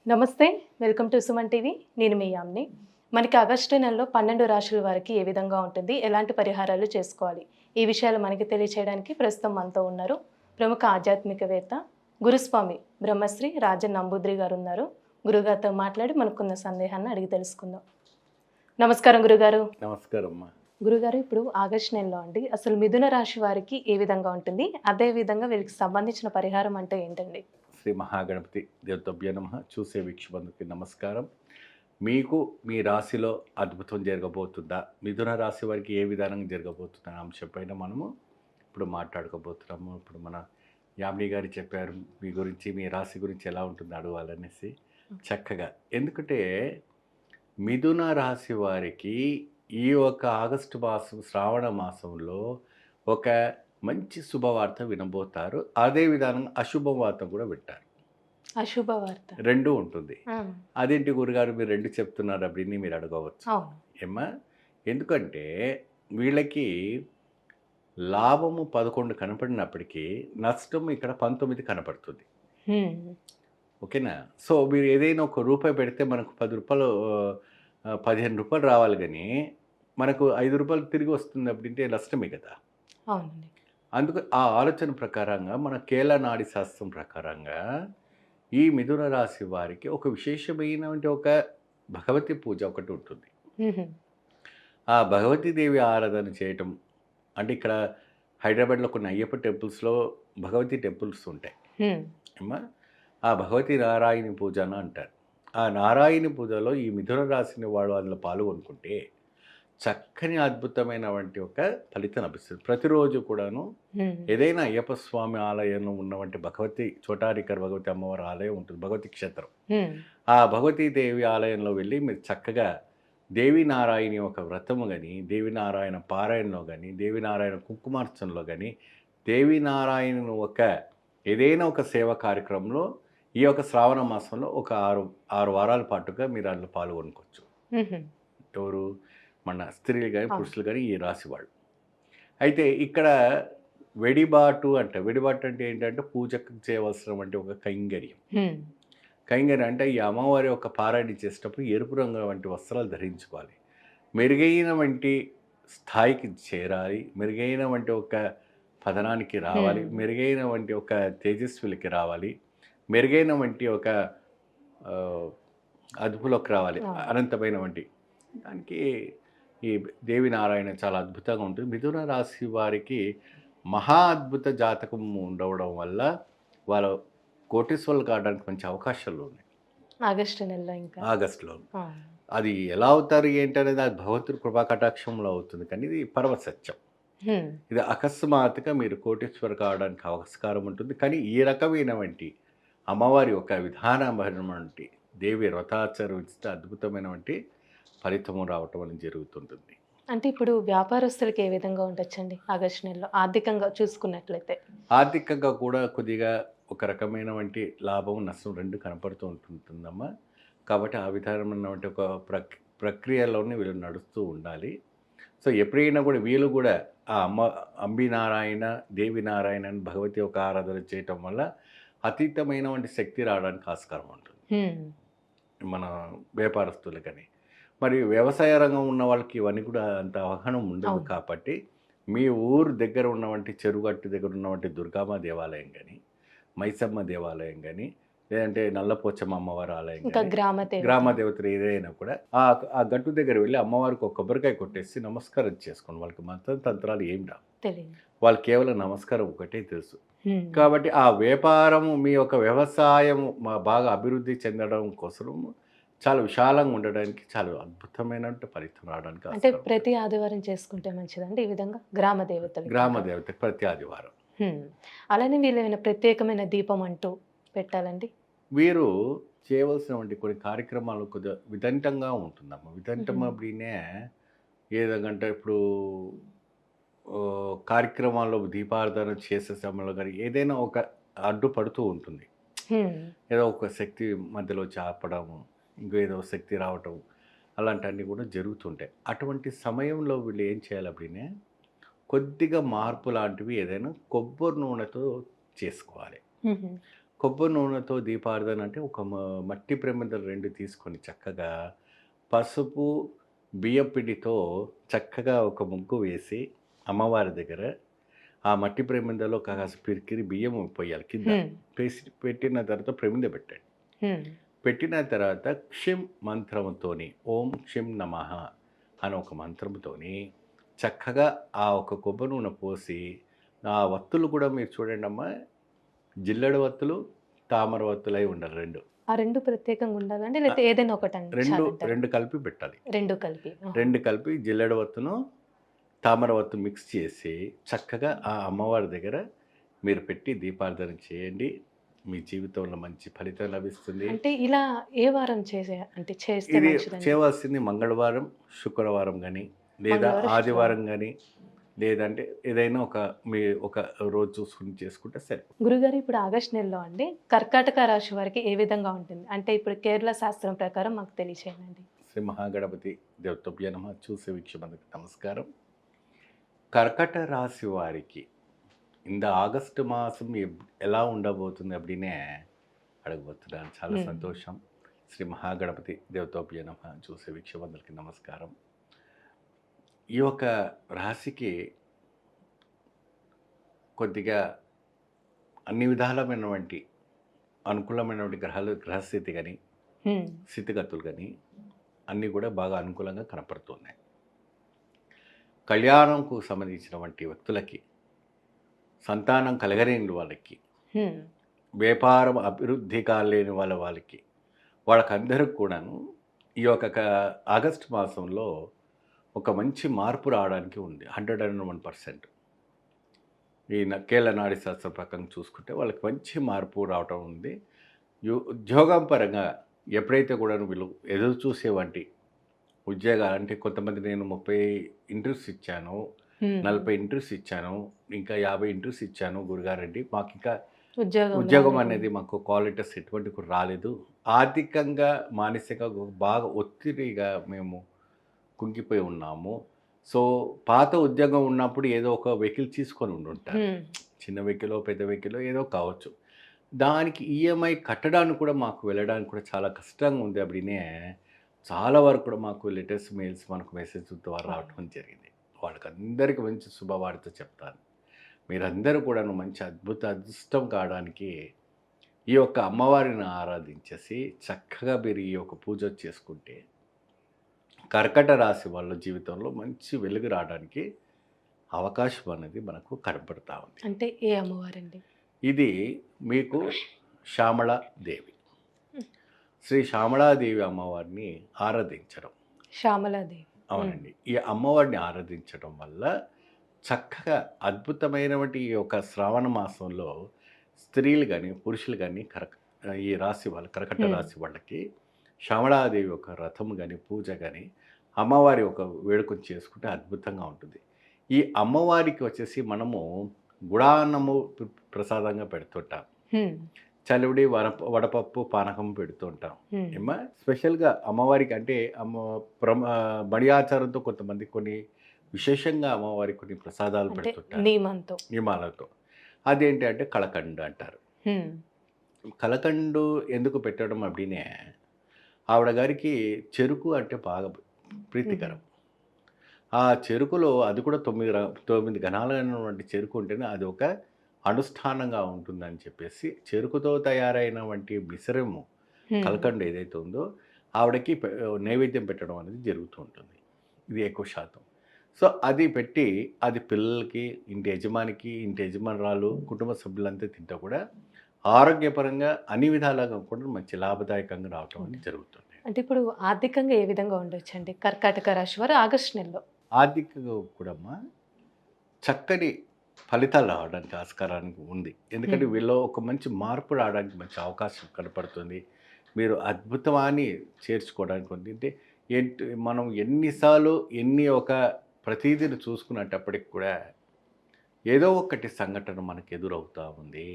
నమస్తే, welcome to Suman TV. నేను మీ యామ్ని. మనకి ఆగస్టు నెలలో 12 రాశుల వారికి ఏ విధంగా ఉంటుంది, ఎలాంటి పరిహారాలు చేసుకోవాలి, ఈ విషయాలు మనకి తెలియచేయడానికి ప్రస్తుతం మనతో ఉన్నారు ప్రముఖ ఆధ్యాత్మికవేత్త గురుస్వామి బ్రహ్మశ్రీ రాజన్ నంబూద్రి గారు ఉన్నారు. గురుగారితో మాట్లాడి మనకున్న సందేహాన్ని అడిగి తెలుసుకుందాం. నమస్కారం గురుగారు. నమస్కారం అమ్మా. గురుగారు, ఇప్పుడు ఆగస్టు నెలలో అండి అసలు మిథున రాశి వారికి ఏ విధంగా ఉంటుంది, అదే విధంగా వీరికి సంబంధించిన పరిహారం అంటే ఏంటండి? శ్రీ మహాగణపతి దేవతభ్య నమః. చూసే వీక్షబంధుకి నమస్కారం. మీకు మీ రాశిలో అద్భుతం జరగబోతుందా, మిథున రాశి వారికి ఏ విధానంగా జరగబోతుందా అంశం పైన మనము ఇప్పుడు మాట్లాడుకోబోతున్నాము. ఇప్పుడు మన యామిని గారు చెప్పారు మీ గురించి, మీ రాశి గురించి ఎలా ఉంటుంది అడగాలనేసి చక్కగా. ఎందుకంటే మిథున రాశి వారికి ఈ ఒక ఆగస్టు మాసం శ్రావణ మాసంలో ఒక మంచి శుభవార్త వినబోతారు. అదే విధానంగా అశుభవార్త కూడా వింటారు. అశుభవార్త రెండు ఉంటుంది. అదేంటి గురుగారు మీరు రెండు చెప్తున్నారు அப்படின்னு మీరు అడగవచ్చు. ఏమ్మా, ఎందుకంటే వీళ్ళకి లాభము 11 కనపడినప్పటికీ నష్టం ఇక్కడ 19 కనపడుతుంది. ఓకేనా? సో మీరు ఏదైనా ఒక రూపాయి పెడితే మనకు 10 రూపాయలు 15 రూపాయలు రావాలి, కానీ మనకు 5 రూపాయలు తిరిగి వస్తుంది அப்படிంటే నష్టమే కదా. అవునండి. అందుకు ఆ ఆలోచన ప్రకారంగా మన కేల నాడి శాస్త్రం ప్రకారంగా ఈ మిథున రాశి వారికి ఒక విశేషమైనటువంటి ఒక భగవతి పూజ ఒకటి ఉంటుంది. ఆ భగవతీదేవి ఆరాధన చేయటం అంటే ఇక్కడ హైదరాబాద్లో కొన్ని అయ్యప్ప టెంపుల్స్లో భగవతి టెంపుల్స్ ఉంటాయి అమ్మా. ఆ భగవతి నారాయణి పూజ అని అంటారు. ఆ నారాయణి పూజలో ఈ మిథున రాశిని వాడు అందులో పాల్గొనుకుంటే చక్కని అద్భుతమైనటువంటి ఒక ఫలితం లభిస్తుంది. ప్రతిరోజు కూడాను ఏదైనా అయ్యప్ప స్వామి ఆలయంలో ఉన్నటువంటి భగవతి చోటారికర్ భగవతి అమ్మవారి ఆలయం ఉంటుంది, భగవతి క్షేత్రం. ఆ భగవతీ దేవి ఆలయంలో వెళ్ళి మీరు చక్కగా దేవీనారాయణ ఒక వ్రతము కానీ, దేవీనారాయణ పారాయణలో కానీ, దేవీనారాయణ కుంకుమార్చనలో కానీ, దేవీనారాయణను ఒక ఏదైనా ఒక సేవా కార్యక్రమంలో ఈ యొక్క శ్రావణ మాసంలో ఒక 6 వారాల పాటుగా మీరు అందులో పాల్గొనుకోవచ్చు. ఎవరు? మన స్త్రీలు కానీ పురుషులు కానీ ఈ రాశి వాళ్ళు. అయితే ఇక్కడ వెడిబాటు అంటే ఏంటంటే పూజకు చేయవలసినటువంటి ఒక కైంగర్యం. కైంగర్యం అంటే ఈ అమ్మవారి ఒక పారాయణ చేసేటప్పుడు ఎరుపు రంగు వంటి వస్త్రాలు ధరించుకోవాలి. మెరుగైన వంటి స్థాయికి చేరాలి, మెరుగైన వంటి ఒక పతనానికి రావాలి, మెరుగైన వంటి ఒక తేజస్విలకి రావాలి, మెరుగైన వంటి ఒక అదుపులోకి రావాలి, అనంతమైన వంటి దానికి ఈ దేవినారాయణ చాలా అద్భుతంగా ఉంటుంది. మిథున రాశి వారికి మహా అద్భుత జాతకం ఉండవడం వల్ల వాళ్ళు కోటీశ్వరులు కావడానికి మంచి అవకాశాలు ఉన్నాయి ఆగస్టు నెలలో. ఇంకా ఆగస్టులో అది ఎలా అవుతారు ఏంటనేది అది భగవంతుడి కృపా కటాక్షంలో అవుతుంది, కానీ ఇది పరమ సత్యం. ఇది అకస్మాత్తుగా మీరు కోటీశ్వరు కావడానికి ఆస్కారం ఉంటుంది. కానీ ఈ రకమైనటువంటి అమ్మవారి ఒక విధానమైనటువంటి దేవి వ్రతాచరిస్తే అద్భుతమైనటువంటి ఫలితము రావటం అనేది జరుగుతుంటుంది. అంటే ఇప్పుడు వ్యాపారస్తులకి ఏ విధంగా ఉండొచ్చండి ఆగస్టు నెలలో ఆర్థికంగా చూసుకున్నట్లయితే? ఆర్థికంగా కూడా కొద్దిగా ఒక రకమైనటువంటి లాభం నష్టం రెండు కనపడుతూ ఉంటుందమ్మా. కాబట్టి ఆ విధానమైనటువంటి ఒక ప్రక్రియలోనే వీళ్ళు నడుస్తూ ఉండాలి. సో ఎప్పుడైనా కూడా వీళ్ళు కూడా ఆ అంబినారాయణ దేవినారాయణ అని భగవతి ఒక ఆరాధన చేయటం వల్ల అతీతమైనటువంటి శక్తి రావడానికి ఆస్కారం ఉంటుంది మన వ్యాపారస్తులకని. మరి వ్యవసాయ రంగం ఉన్న వాళ్ళకి ఇవన్నీ కూడా అంత అవగాహన ఉండదు. కాబట్టి మీ ఊరు దగ్గర ఉన్నవంటి చెరుగట్టు దగ్గర ఉన్నవంటి దుర్గామ్మ దేవాలయం కానీ, మైసమ్మ దేవాలయం కానీ, లేదంటే నల్లపోచమ్మ అమ్మవారి ఆలయం కానీ, గ్రామ దేవతలు ఏదైనా కూడా ఆ గట్టు దగ్గర వెళ్ళి అమ్మవారికి ఒక కొబ్బరికాయ కొట్టేసి నమస్కారం చేసుకోండి. వాళ్ళకి మంత్ర తంత్రాలు ఏం రావు, వాళ్ళు కేవలం నమస్కారం ఒకటే తెలుసు. కాబట్టి ఆ వ్యాపారం మీ యొక్క వ్యవసాయం బాగా అభివృద్ధి చెందడం కోసం చాలా విశాలంగా ఉండడానికి చాలా అద్భుతమైన ఫలితం రావడానికి. అంటే ప్రతి ఆదివారం చేసుకుంటే మంచిదండి ఈ విధంగా గ్రామ దేవత ప్రతి ఆదివారం. అలానే వీళ్ళు ఏమైనా ప్రత్యేకమైన దీపం అంటూ పెట్టాలండి? వీరు చేయవలసినటువంటి కొన్ని కార్యక్రమాలు కొద్దిగా విదంతంగా ఉంటుందమ్మా. విదంతం అప్పుడే ఏదంటే ఇప్పుడు కార్యక్రమాల్లో దీపారాధన చేసే సమయంలో కానీ ఏదైనా ఒక అడ్డుపడుతూ ఉంటుంది. ఏదో ఒక శక్తి మధ్యలో చాపడము, ఇంకేదో శక్తి రావటం, అలాంటివన్నీ కూడా జరుగుతుంటాయి. అటువంటి సమయంలో వీళ్ళు ఏం చేయాలి அப்படின்னா కొద్దిగా మార్పు లాంటివి ఏదైనా కొబ్బరి నూనెతో చేసుకోవాలి. కొబ్బరి నూనెతో దీపారాధన అంటే ఒక మట్టి ప్రమిదలు 2 తీసుకొని చక్కగా పసుపు, బియ్యపిండితో చక్కగా ఒక ముగ్గు వేసి అమ్మవారి దగ్గర ఆ మట్టి ప్రమిదలో కాస్త పిరికిరి బియ్యం పోయాలి కింద. పెట్టిన తర్వాత ప్రమిద పెట్టండి. పెట్టిన తర్వాత క్షిం మంత్రంతోని ఓం క్షిం నమః అని ఒక మంత్రంతోని చక్కగా ఆ ఒక కొబ్బరి నూనె పోసి ఆ వత్తులు కూడా మీరు చూడండి అమ్మా, జిల్లెడు వత్తులు, తామర వత్తులై ఉండాలి 2. ఆ 2 ప్రత్యేకంగా ఉండాలంటే లేకపోతే ఏదైనా ఒకటండి? 2 కలిపి పెట్టాలి. 2 కలిపి. 2 కలిపి జిల్లెడు వత్తును తామర వత్తు మిక్స్ చేసి చక్కగా ఆ అమ్మవారి దగ్గర మీరు పెట్టి దీపారాధన చేయండి. మీ జీవితంలో మంచి ఫలితం లభిస్తుంది. అంటే ఇలా ఏ వారం చేస్తే ఇది మంచిదండి? చేయవలసింది మంగళవారం, శుక్రవారం కానీ లేదా మంగళవారం, ఆదివారం కానీ లేదంటే ఏదైనా ఒక రోజు చూసుకుని చేసుకుంటే సరే. గురుగారు, ఇప్పుడు ఆగస్ట్ నెలలో అండి కర్కాటక రాశి వారికి ఏ విధంగా ఉంటుంది అంటే ఇప్పుడు కేరళ శాస్త్రం ప్రకారం మాకు తెలియచేయండి. శ్రీ మహాగణపతి దేవతభ్య నమః. చూసే వీక్షకులకు నమస్కారం. కర్కట రాశి వారికి இந்த ஆகஸ்ட் மாதம் ఎలా ఉండబోతుంది அப்படின்னே అడగబోతున్నాను. చాలా సంతోషం. శ్రీ మహాగణపతి దేవతోభ్య నమః. చూసే వీక్షకులందరికీ నమస్కారం. ఈ యొక్క రాశికి కొద్దిగా అన్ని విధాలమైనటువంటి అనుకూలమైనటువంటి గ్రహస్థితి కానీ స్థితిగతులు కానీ అన్నీ కూడా బాగా అనుకూలంగా కనపడుతున్నాయి. కళ్యాణంకు సంబంధించినటువంటి వ్యక్తులకి, సంతానం కలగలేని వాళ్ళకి, వ్యాపారం అభివృద్ధి కాలేని వాళ్ళకందరికి కూడాను ఈ యొక్క ఆగస్టు మాసంలో ఒక మంచి మార్పు రావడానికి ఉంది. 101%. ఈ కేరళ నాడి శాస్త్ర ప్రకారం చూసుకుంటే వాళ్ళకి మంచి మార్పు రావటం ఉంది. ఉద్యోగం పరంగా ఎప్పుడైతే కూడా వీళ్ళు ఎదురు చూసేవంటి ఉద్యోగాలు అంటే కొంతమంది నేను 30 ఇంటర్వ్యూస్ ఇచ్చాను, 40 ఇంటర్వ్యూస్ ఇచ్చాను, ఇంకా 50 ఇంటర్వ్యూస్ ఇచ్చాను గురుగారండి, మాకు ఇంకా ఉద్యోగం అనేది మాకు క్వాలిటీస్ ఎటువంటి కూడా రాలేదు, ఆర్థికంగా మానసికంగా బాగా ఒత్తిడిగా మేము కుంగిపోయి ఉన్నాము. సో పాత ఉద్యోగం ఉన్నప్పుడు ఏదో ఒక వెహికల్ తీసుకొని ఉండుంటారు, చిన్న వెహికల్ పెద్ద వెహికల్ ఏదో కావచ్చు, దానికి ఈఎంఐ కట్టడానికి కూడా మాకు వెళ్ళడానికి కూడా చాలా కష్టంగా ఉంది అప్పుడే చాలా వరకు కూడా మాకు లేటెస్ట్ మెయిల్స్ మనకు మెసేజ్ ద్వారా రావడం జరిగింది. వాళ్ళకి అందరికీ మంచి శుభవార్త చెప్తాను. మీరందరూ కూడా మంచి అదృష్టం కావడానికి ఈ యొక్క అమ్మవారిని ఆరాధించేసి చక్కగా మీరు ఈ యొక్క పూజ చేసుకుంటే కర్కట రాశి వాళ్ళ జీవితంలో మంచి వెలుగు రావడానికి అవకాశం అనేది మనకు కనపడతా ఉంది. అంటే ఏ అమ్మవారండి ఇది? మీకు శ్యామళాదేవి, శ్రీ శ్యామళాదేవి అమ్మవారిని ఆరాధించడం. శ్యామలాదేవి, అవునండి. ఈ అమ్మవారిని ఆరాధించడం వల్ల చక్కగా అద్భుతమైనటువంటి ఈ యొక్క శ్రావణ మాసంలో స్త్రీలు కానీ పురుషులు కానీ ఈ రాశి వాళ్ళు కర్కట రాశి వాళ్ళకి శ్యామళాదేవి యొక్క రథం కానీ పూజ కానీ అమ్మవారి ఒక వేడుకను చేసుకుంటే అద్భుతంగా ఉంటుంది. ఈ అమ్మవారికి వచ్చేసి మనము గుడాన్నము ప్రసాదంగా పెడుతుంటాం, చలివిడి వడపప్పు పానకం పెడుతుంటాం. ఏమా స్పెషల్గా అమ్మవారికి అంటే బడి ఆచారంతో కొంతమంది కొన్ని విశేషంగా అమ్మవారికి కొన్ని ప్రసాదాలు పెడుతుంటారు నియమాలతో. అదేంటి అంటే కలకండు అంటారు. కలకండు ఎందుకు పెట్టడం అప్పుడే ఆవిడ గారికి చెరుకు అంటే బాగా ప్రీతికరం. ఆ చెరుకులో అది కూడా 9 గణాలైనటువంటి చెరుకు ఉంటేనే అది ఒక అనుష్ఠానంగా ఉంటుందని చెప్పేసి చెరుకుతో తయారైన వంటి మిశ్రము కలకండు ఏదైతే ఉందో ఆవిడకి నైవేద్యం పెట్టడం అనేది జరుగుతూ ఉంటుంది. ఇది ఎక్కువ శాతం. సో అది పెట్టి అది పిల్లలకి, ఇంటి యజమానికి, ఇంటి యజమానురాలు, కుటుంబ సభ్యులంతా తింటా కూడా ఆరోగ్యపరంగా అన్ని విధాలుగా కూడా మంచి లాభదాయకంగా రావటం అనేది జరుగుతుంది. అంటే ఇప్పుడు ఆర్థికంగా ఏ విధంగా ఉండొచ్చు అండి కర్కాటక రాశి వారు ఆగస్టు నెలలో? ఆర్థికంగా కూడా చక్కటి ఫలితాలు రావడానికి ఆస్కారానికి ఉంది. ఎందుకంటే వీళ్ళు ఒక మంచి మార్పు రావడానికి మంచి అవకాశం కనపడుతుంది. మీరు అద్భుతమాన్ని చేర్చుకోవడానికి ఉంది. అంటే మనం ఎన్నిసార్లు ఒక ప్రతీదిని చూసుకునేటప్పటికి కూడా ఏదో ఒకటి సంఘటన మనకు ఎదురవుతూ ఉంది,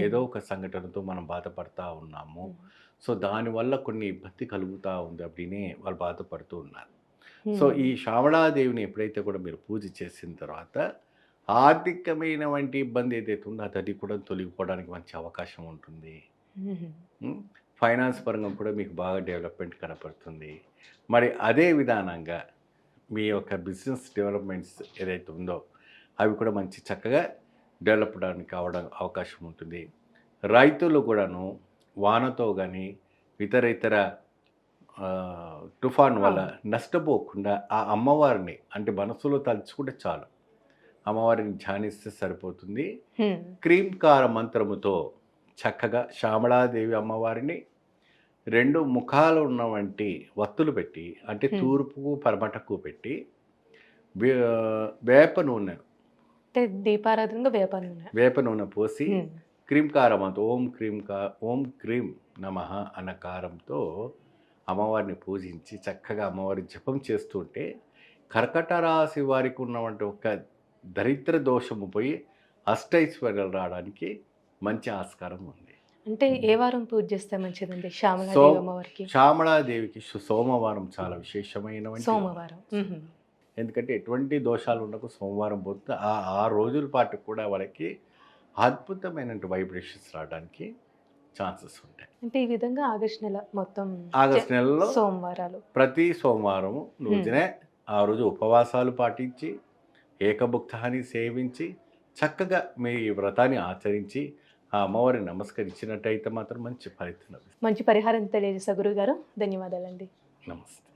ఏదో ఒక సంఘటనతో మనం బాధపడుతూ ఉన్నాము. సో దానివల్ల కొన్ని ఇబ్బంది కలుగుతూ ఉంది అప్పుడే వాళ్ళు బాధపడుతూ ఉన్నారు. సో ఈ శ్యామళాదేవిని ఎప్పుడైతే కూడా మీరు పూజ చేసిన తర్వాత ఆర్థికమైన వంటి ఇబ్బంది ఏదైతే ఉందో అది కూడా తొలగిపోవడానికి మంచి అవకాశం ఉంటుంది. ఫైనాన్స్ పరంగా కూడా మీకు బాగా డెవలప్మెంట్ కనపడుతుంది. మరి అదే విధానంగా మీ యొక్క బిజినెస్ డెవలప్మెంట్స్ ఏదైతే ఉందో అవి కూడా మంచి చక్కగా డెవలప్ అవడానికి అవకాశం ఉంటుంది. రైతులు కూడాను వానతో కానీ ఇతర తుఫాన్ వల్ల నష్టపోకుండా ఆ అమ్మవారిని అంటే మనసులో తలుచుకుంటే చాలు, అమ్మవారిని ధ్యానిస్తే సరిపోతుంది. క్రీంకార మంత్రముతో చక్కగా శ్యామళాదేవి అమ్మవారిని 2 ముఖాలు ఉన్నవంటి వత్తులు పెట్టి అంటే తూర్పుకు పరమటకు పెట్టి వేప నూనె అంటే దీపారాధనగా వేప నూనె పోసి క్రీంకారమంతో ఓం క్రీం నమః అన్న కారంతో అమ్మవారిని పూజించి చక్కగా అమ్మవారి జపం చేస్తుంటే కర్కట రాశి వారికి ఉన్నటువంటి ఒక దరిద్ర దోషము పోయి అష్టైశ్వర్యాలు రావడానికి మంచి ఆస్కారం ఉంది. అంటే ఏ వారం పూజ చేస్తే మంచిదండి శ్యామలాదేవి అమ్మవారికి? శ్యామలాదేవికి సోమవారం చాలా విశేషమైన సోమవారం. ఎందుకంటే ఎటువంటి దోషాలు ఉండకు సోమవారం పోతే ఆ రోజుల పాటు కూడా వాళ్ళకి అద్భుతమైన వైబ్రేషన్స్ రావడానికి ఛాన్సెస్ ఉంటాయి. అంటే ఈ విధంగా ఆగస్ట్ నెల మొత్తం ఆగస్ట్ నెలలో సోమవారాలు ప్రతి సోమవారం రోజునే ఆ రోజు ఉపవాసాలు పాటించి ఏకభుక్తాన్ని సేవించి చక్కగా మీ వ్రతాన్ని ఆచరించి ఆ అమ్మవారిని నమస్కరించినట్టయితే మాత్రం మంచి ఫలితం లభిస్తుంది. మంచి పరిహారం తెలియజేసా గురువు గారు. ధన్యవాదాలండి. నమస్తే.